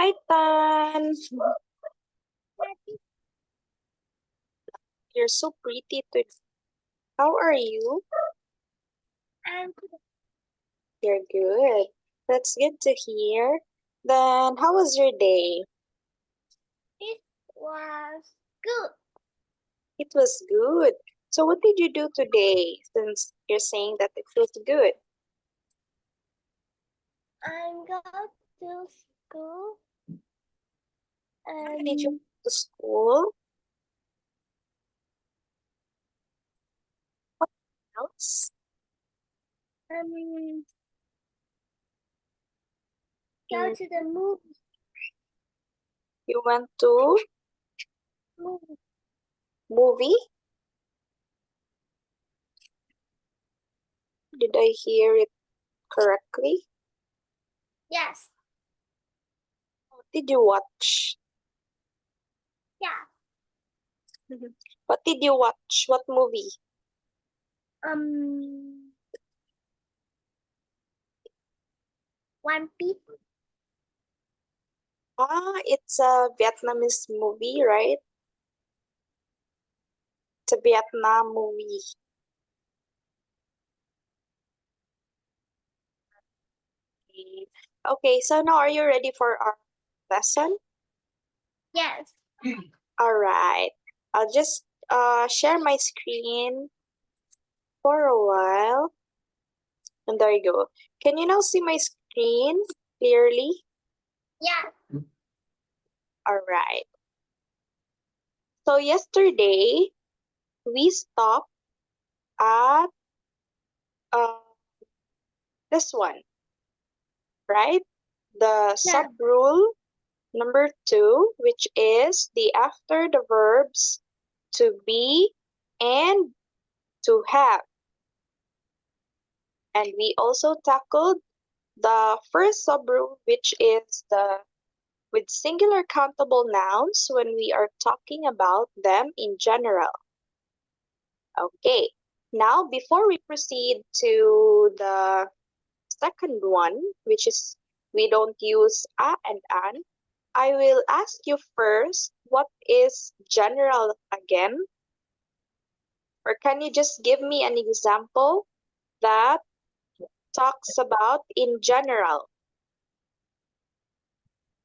Hi, Tan. You're so pretty today. How are you? I'm good. You're good. That's good to hear. Then, how was your day? It was good. It was good. So, what did you do today since you're saying that it was good? I'm going to school. Did you go to school? What else? Go to the movie. You went to movie? Did I hear it correctly? Yes. What did you watch? Yeah. What did you watch? What movie? One Piece. It's a Vietnamese movie, right? It's a Vietnam movie. Okay, so now are you ready for our lesson? Yes. All right. I'll just share my screen for a while. And there you go. Can you now see my screen clearly? Yeah. All right. So yesterday, we stopped at this one, right? The Yeah. sub-rule number 2, which is the after the verbs to be and to have. And we also tackled the first sub-rule, which is the with singular countable nouns when we are talking about them in general. Okay, now before we proceed to the second one, which is we don't use a and an, I will ask you first, what is general again? Or can you just give me an example that talks about in general?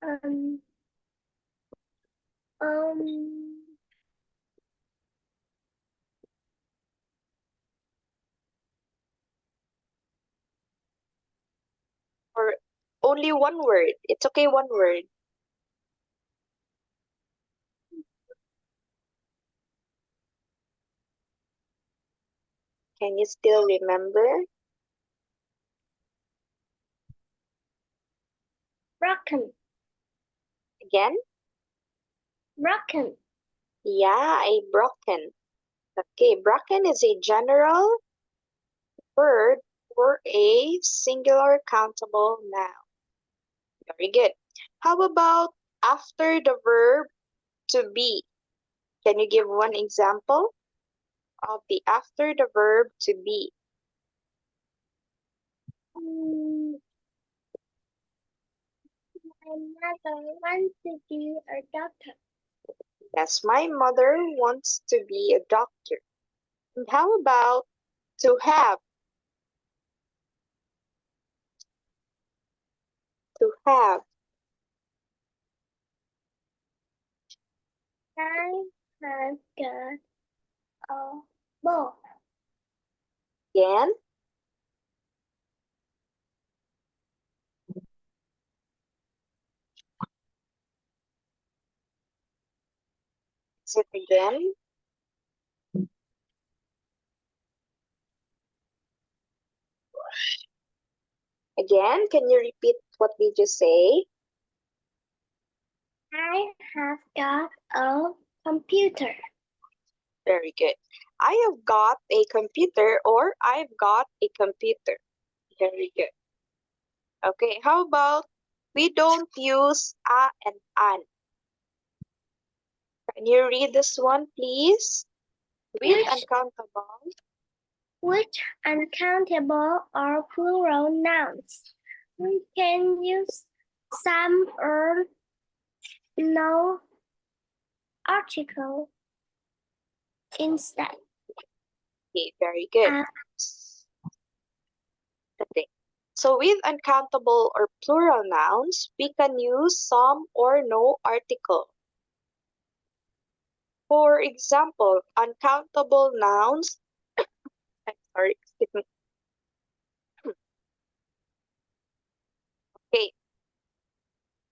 Or only one word. It's okay, one word. Can you still remember? Broken. Again? Broken. Yeah, a broken. Okay, broken is a general word for a singular countable noun. Very good. How about after the verb to be? Can you give one example of the after the verb to be? My mother wants to be a doctor. Yes, my mother wants to be a doctor. And how about to have? To have. I have got a ball. Again? Is it again? Again, can you repeat what did you say? I have got a computer. Very good. I have got a computer or I've got a computer. Very good. Okay, how about we don't use a and an? Can you read this one, please? With uncountable. Which uncountable or plural nouns? We can use some or no article instead. Okay, very good. Okay. So with uncountable or plural nouns, we can use some or no article. For example, uncountable nouns, I'm sorry, excuse me. Okay.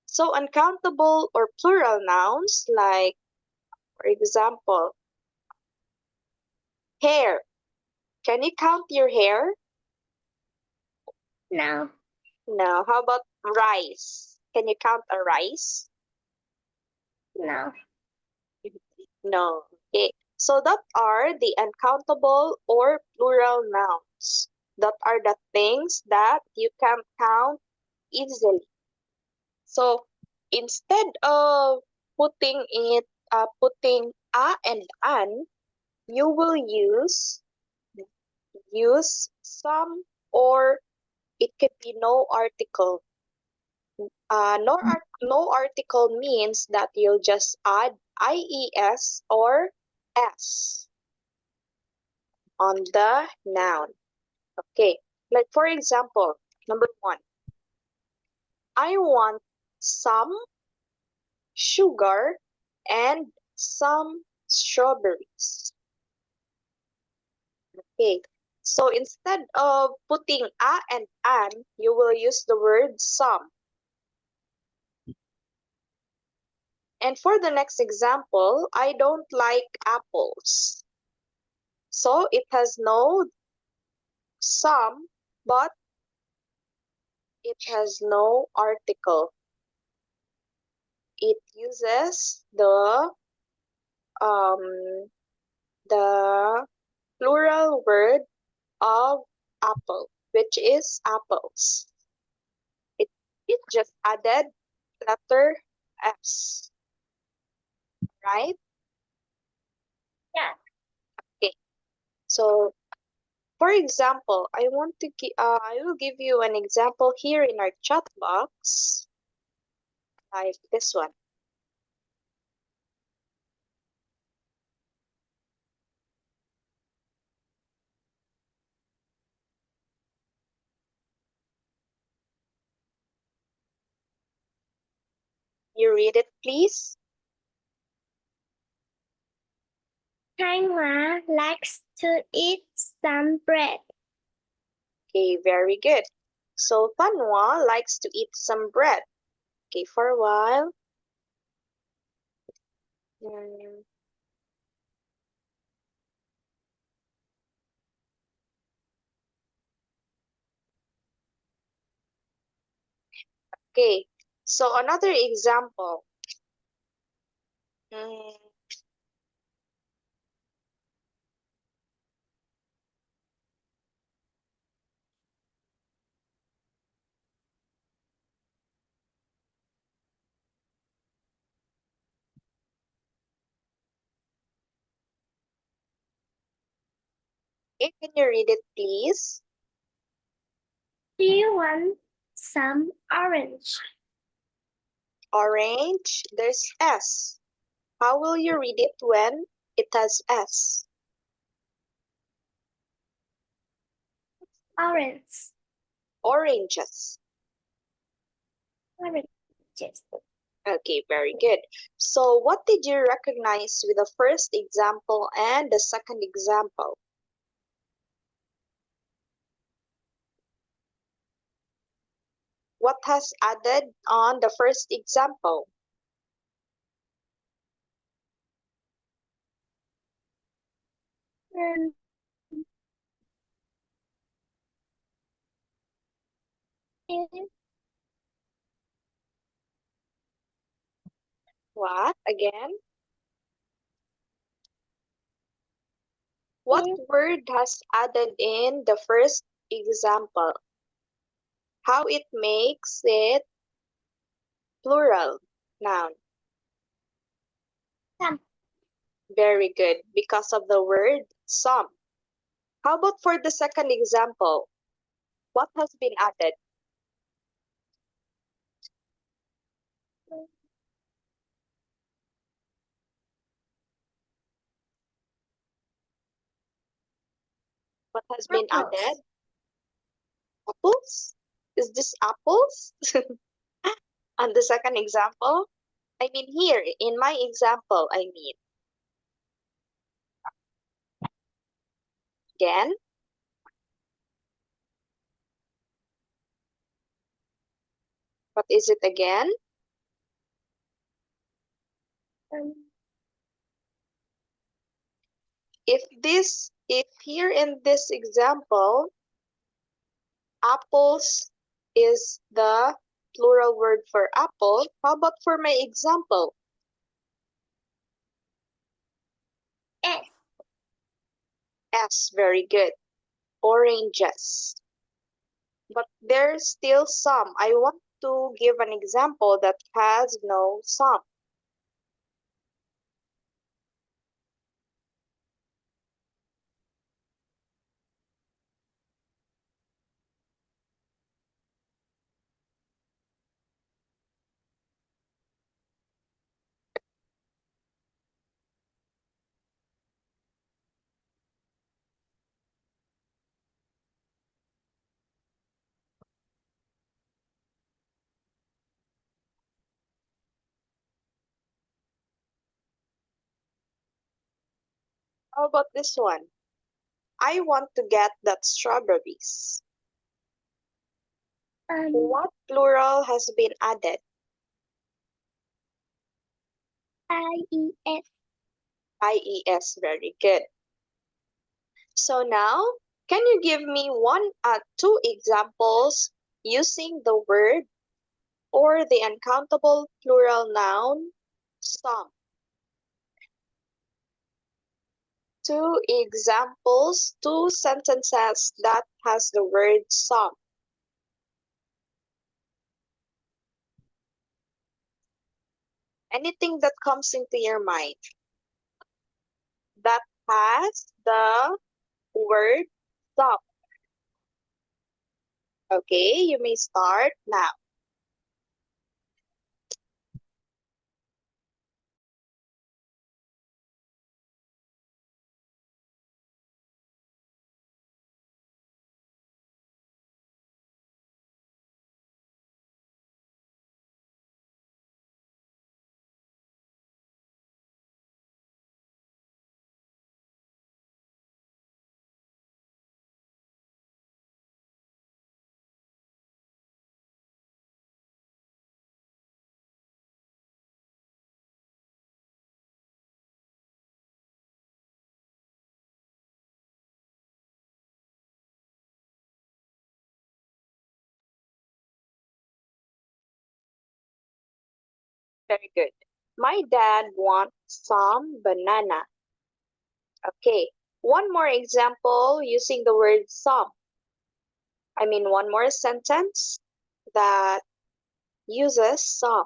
So uncountable or plural nouns like, for example, hair. Can you count your hair? No. No. How about rice? Can you count a rice? No. No. Okay. So that are the uncountable or plural nouns. That are the things that you can count easily. So instead of putting a and an, you will use some, or it could be no article. No article means that you'll just add ies or s on the noun. Okay, like for example, number 1, I want some sugar and some strawberries. Okay, so instead of putting a and an, you will use the word some. And for the next example, I don't like apples. So it has no some, but it has no article. It uses um the plural word of apple, which is apples. It just added letter S, right? Yeah. Okay. So for example, I will give you an example here in our chat box, like this one. You read it, please. Thanh likes to eat some bread. Okay, very good. So Tanwa likes to eat some bread. Okay, for a while. Mm, okay, so another example. Mm, okay, can you read it, please? Do you want some orange? Orange, there's S. How will you read it when it has S? Orange. Oranges. Oranges. Okay, very good. So what did you recognize with the first example and the second example? What has added on the first example? Um, What? Again? What word has added in the first example? How it makes it plural noun? Some. Very good, because of the word some. How about for the second example? What has been added? What has been added? Apples. Apples? Is this apples? And the second example, I mean here, in my example, I mean, again, what is it again? Um, If here in this example, apples is the plural word for apple, how about for my example? S. S, very good. Oranges. But there's still some. I want to give an example that has no some. How about this one? I want to get that strawberries. What plural has been added? IES. IES, very good. So now, can you give me two examples using the word or the uncountable plural noun some? Two examples, two sentences that has the word some. Anything that comes into your mind that has the word some. Okay, you may start now. Very good. My dad wants some banana. Okay, one more example using the word some. I mean, one more sentence that uses some.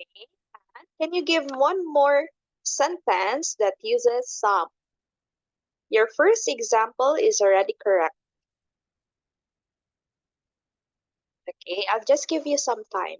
Okay. And can you give one more sentence that uses some? Your first example is already correct. Okay, I'll just give you some time.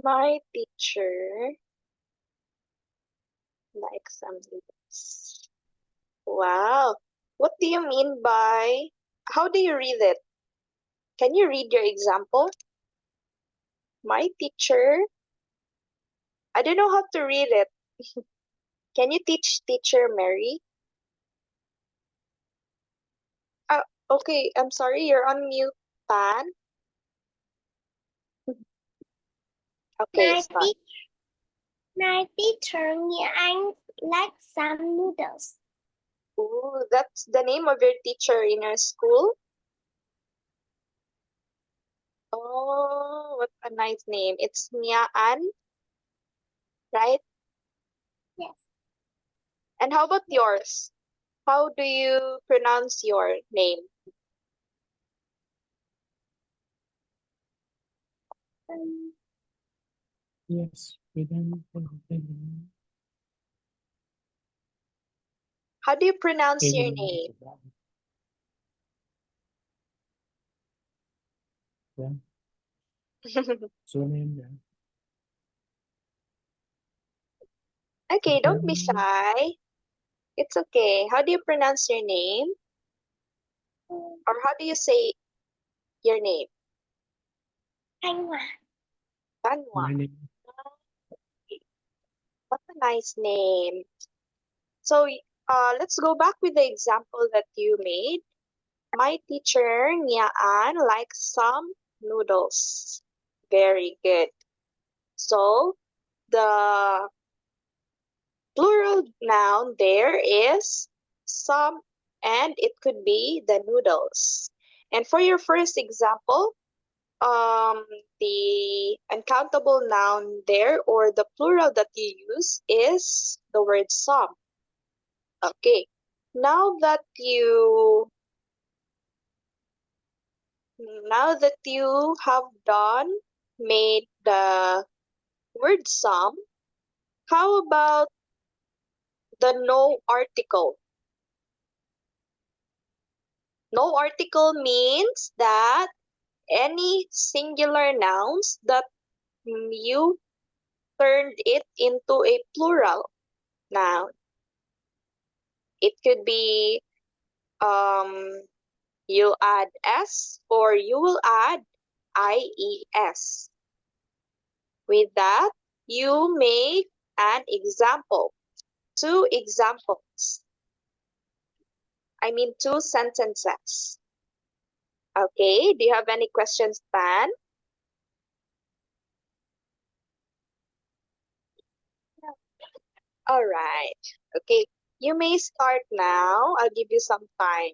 My teacher likes some noodles. Wow. What do you mean by, how do you read it? Can you read your example? My teacher, I don't know how to read it. Can you teach teacher Mary? Uh, okay, I'm sorry, you're on mute, Pan. Okay, My start. teacher, my teacher Anh likes some noodles. Ooh, that's the name of your teacher in your school? Oh, what a nice name. It's Mia Ann, right? Yes. And how about yours? How do you pronounce your name? Um, Yes, within How do you pronounce your name? Okay, don't be shy. It's okay. How do you pronounce your name? Or how do you say your name? Thanh Hòa. Tanwa. My name What a nice name. So, let's go back with the example that you made. My teacher, Nia An, likes some noodles. Very good. So, the plural noun there is some, and it could be the noodles. And for your first example, the uncountable noun there or the plural that you use is the word some. Okay. Now that you have made the word some, how about the no article? No article means that any singular nouns that you turned it into a plural noun. It could be you'll add s or you will add ies. With that, you make an example. Two examples. I mean, two sentences. Okay, do you have any questions, Pan? All right. Okay, you may start now. I'll give you some time.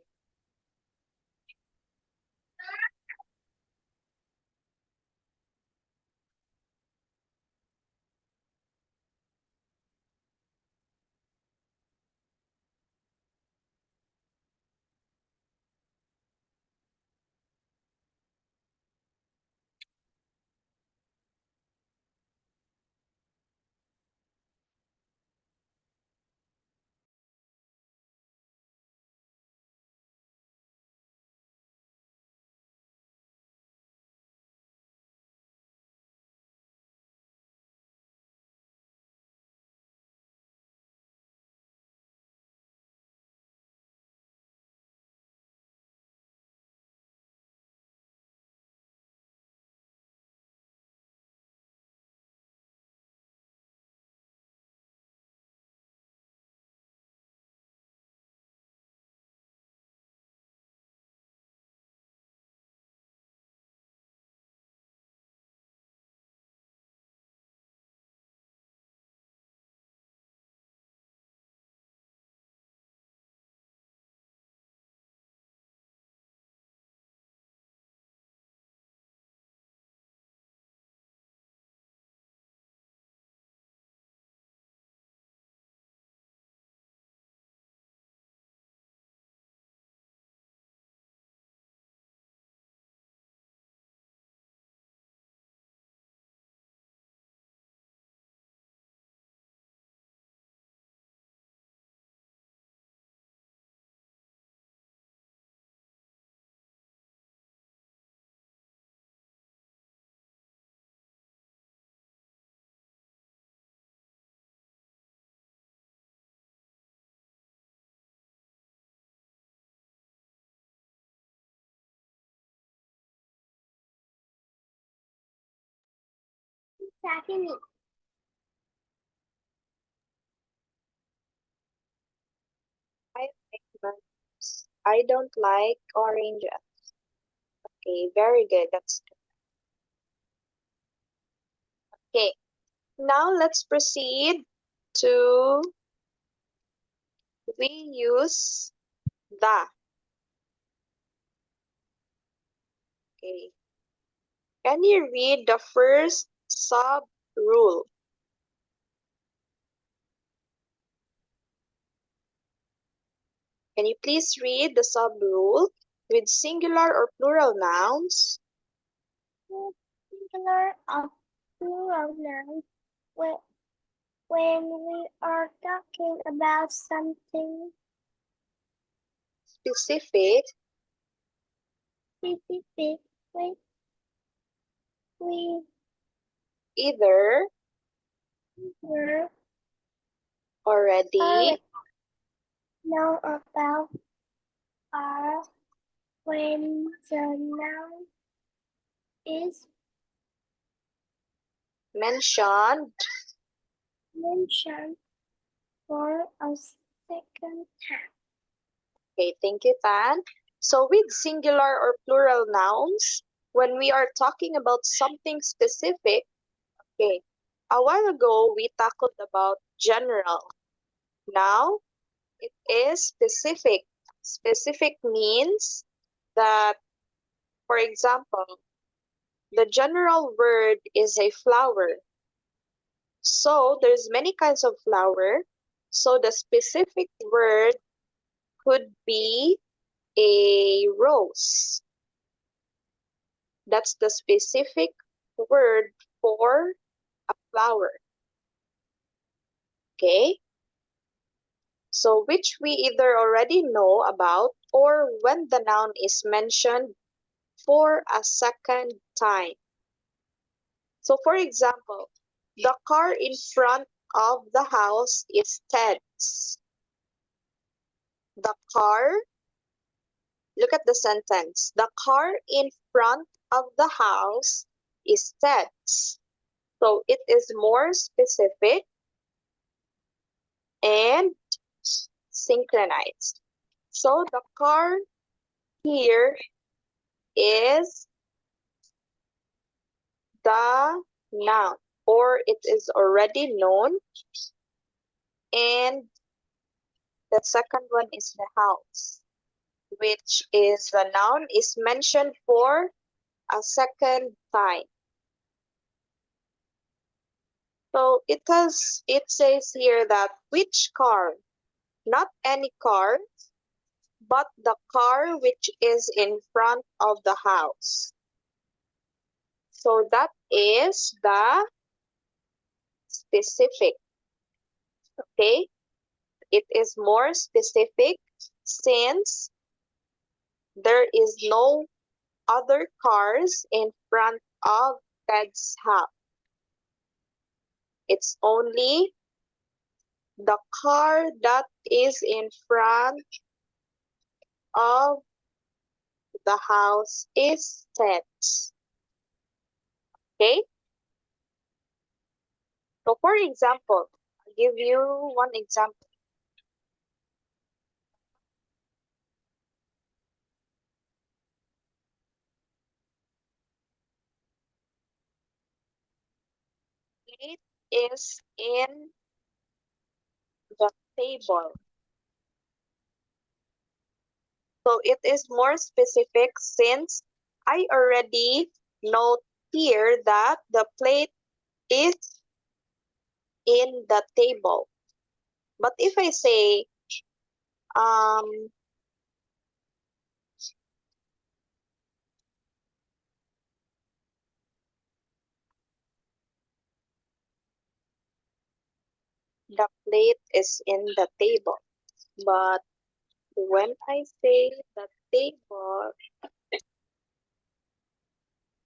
Sakini. I like mangoes. I don't like oranges. Okay, very good. That's okay. Now let's proceed to we use the. Okay. Can you read the first sub rule? Can you please read the sub rule with singular or plural nouns? Singular of plural nouns. When we are talking about something Specific, specific, we either were already know about are when the noun is mentioned mentioned for a second time. Okay, thank you, Tan. So with singular or plural nouns, when we are talking about something specific, okay, a while ago we tackled about general. Now it is specific. Specific means that, for example, the general word is a flower. So there's many kinds of flower. So the specific word could be a rose. That's the specific word for a flower. Okay? So which we either already know about or when the noun is mentioned for a second time. So for example, the car in front of the house is Ted's. The car, look at the sentence. The car in front of the house is Ted's. So it is more specific and synchronized. So the car here is the noun, or it is already known, and the second one is the house, which is the noun is mentioned for a second time. So it says here that which car, not any car, but the car which is in front of the house. So that is the specific. Okay, it is more specific since there is no other cars in front of Ted's house. It's only the car that is in front of the house is Ted's. Okay? So for example, I'll give you one example. It is in the table. So it is more specific since I already note here that the plate is in the table. But if I say, the plate is in the table. But when I say the table,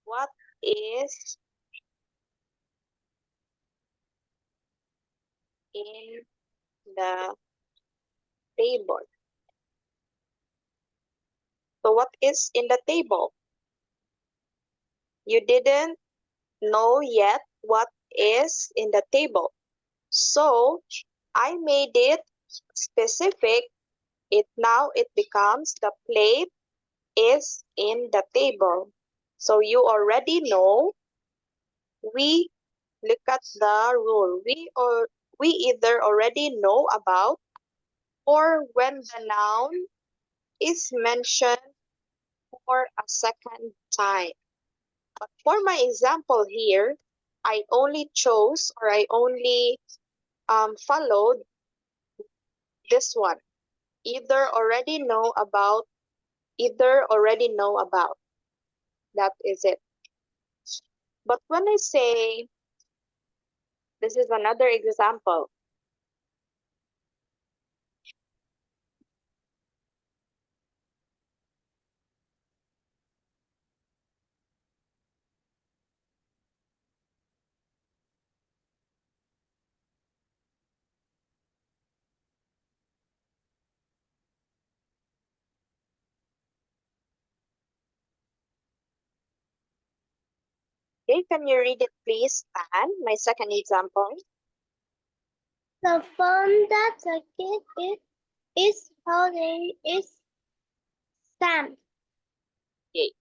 what is in the table? So what is in the table? You didn't know yet what is in the table. So I made it specific. Now it becomes the plate is in the table. So you already know. We look at the rule. We either already know about, or when the noun is mentioned for a second time. But for my example here, I only chose, or I only followed this one. Either already know about, either already know about. That is it. But when I say, this is another example. Okay, can you read it please, Anne? My second example. The phone that the kid is holding is Sam. Okay.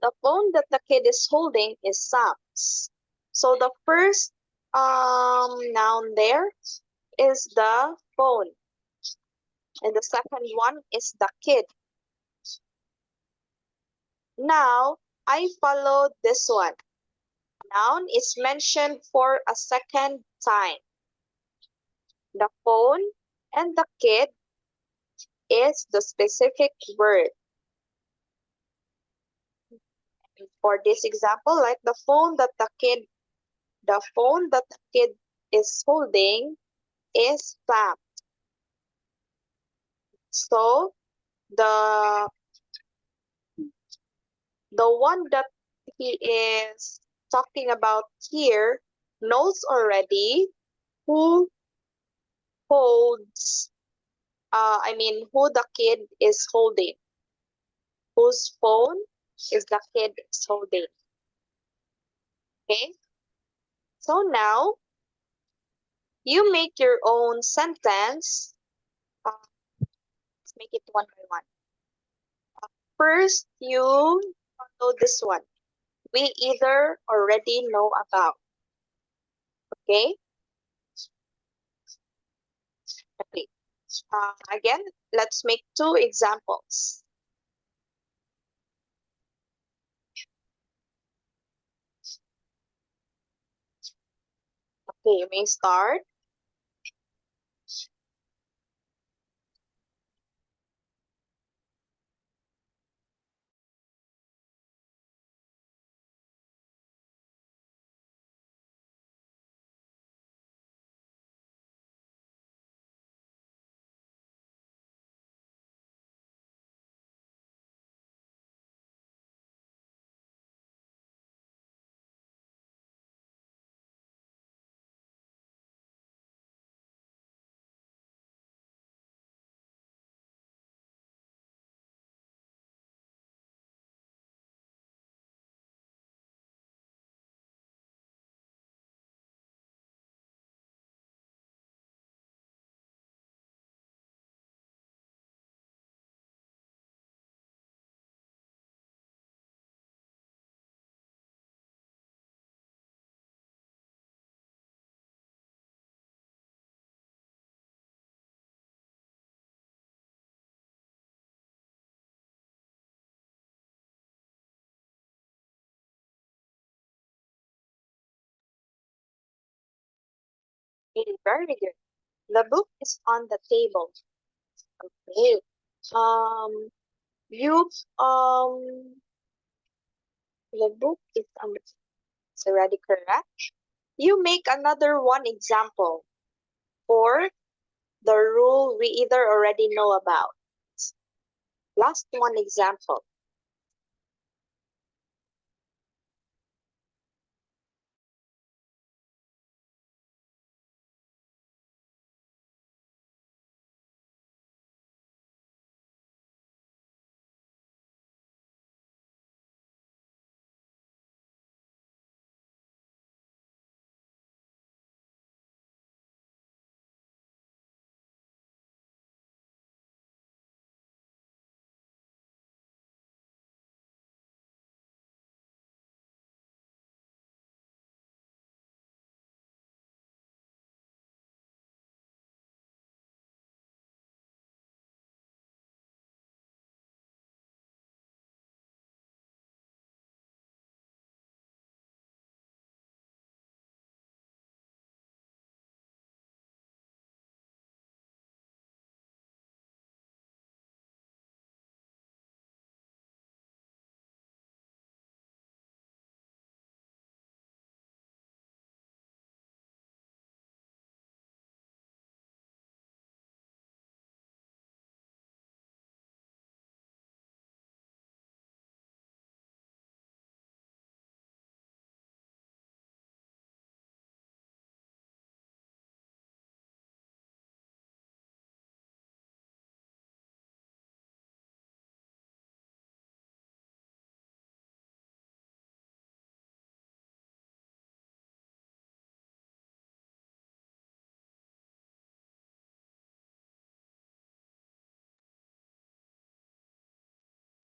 The phone that the kid is holding is Sam's. So the first noun there is the phone. And the second one is the kid. Now, I followed this one. Noun is mentioned for a second time. The phone and the kid is the specific word. For this example, like the phone that the kid is holding is Sam. So the one that he is talking about here knows already who holds who the kid is holding, whose phone is the kid is holding. Okay, so now you make your own sentence. Let's make it one by one. First, you follow this one. We either already know about. Okay. Okay. Again, let's make two examples. Okay, you may start. Okay, very good. The book is on the table. Okay. Um, you the book is on the it's already correct. You make another one example for the rule we either already know about. Last one example.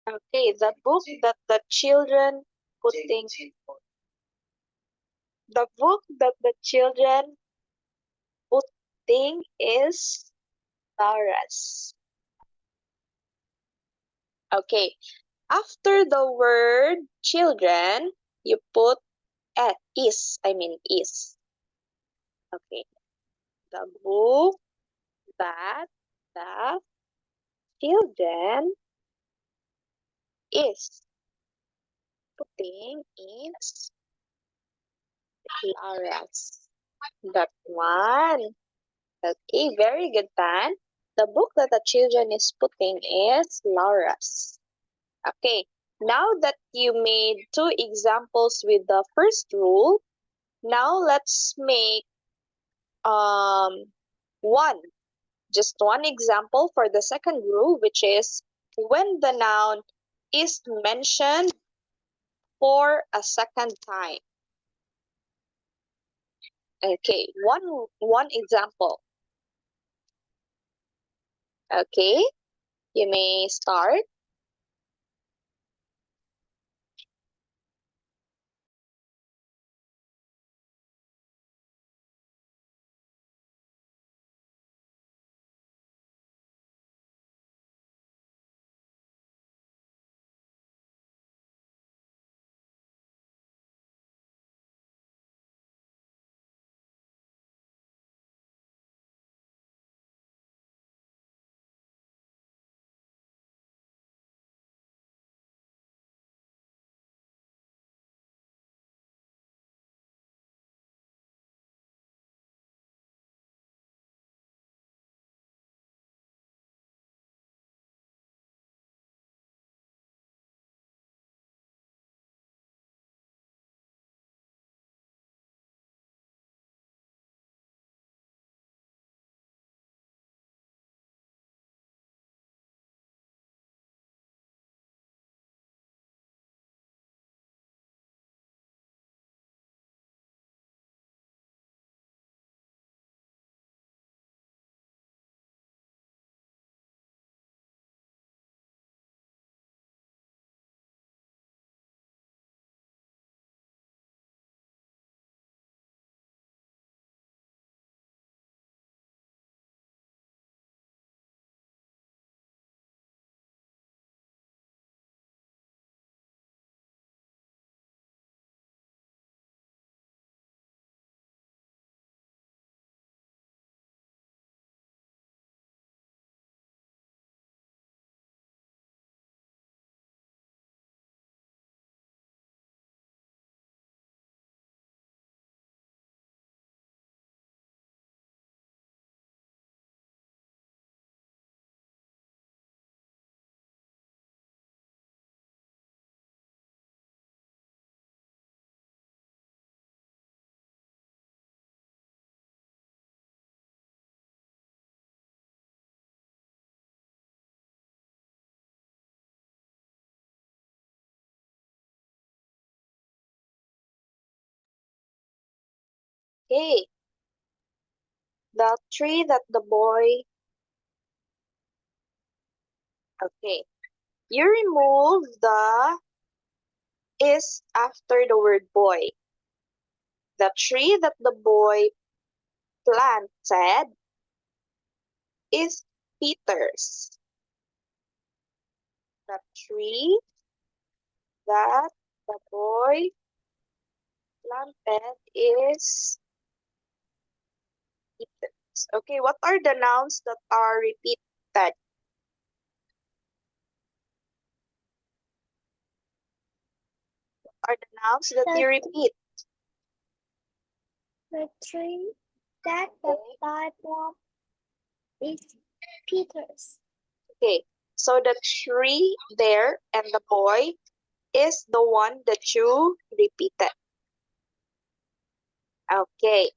Okay, the book that the children putting the book that the children putting is Laura's. Okay, after the word children, you put is. Okay, the book that the children is putting is Laura's. That one. Okay, very good, Tan. The book that the children is putting is Laura's. Okay, now that you made two examples with the first rule, now let's make one, just one example for the second rule, which is when the noun is mentioned for a second time. Okay, one example. Okay, you may start. Okay, the tree that the boy. Okay, you remove the is after the word boy. The tree that the boy planted is Peter's. The tree that the boy planted is Peter's. Okay, what are the nouns that are repeated? Are the nouns that you repeat? The tree that the Bible is Peter's. Okay, so the tree there and the boy is the one that you repeated. Okay,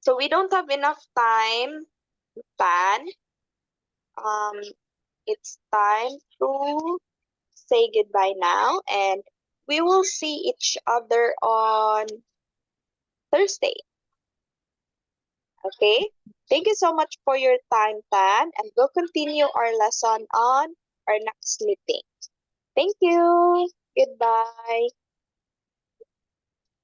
so we don't have enough time, Pan. Um, it's time to say goodbye now, and we will see each other on Thursday. Okay? Thank you so much for your time, Pan, and we'll continue our lesson on our next meeting. Thank you. Goodbye.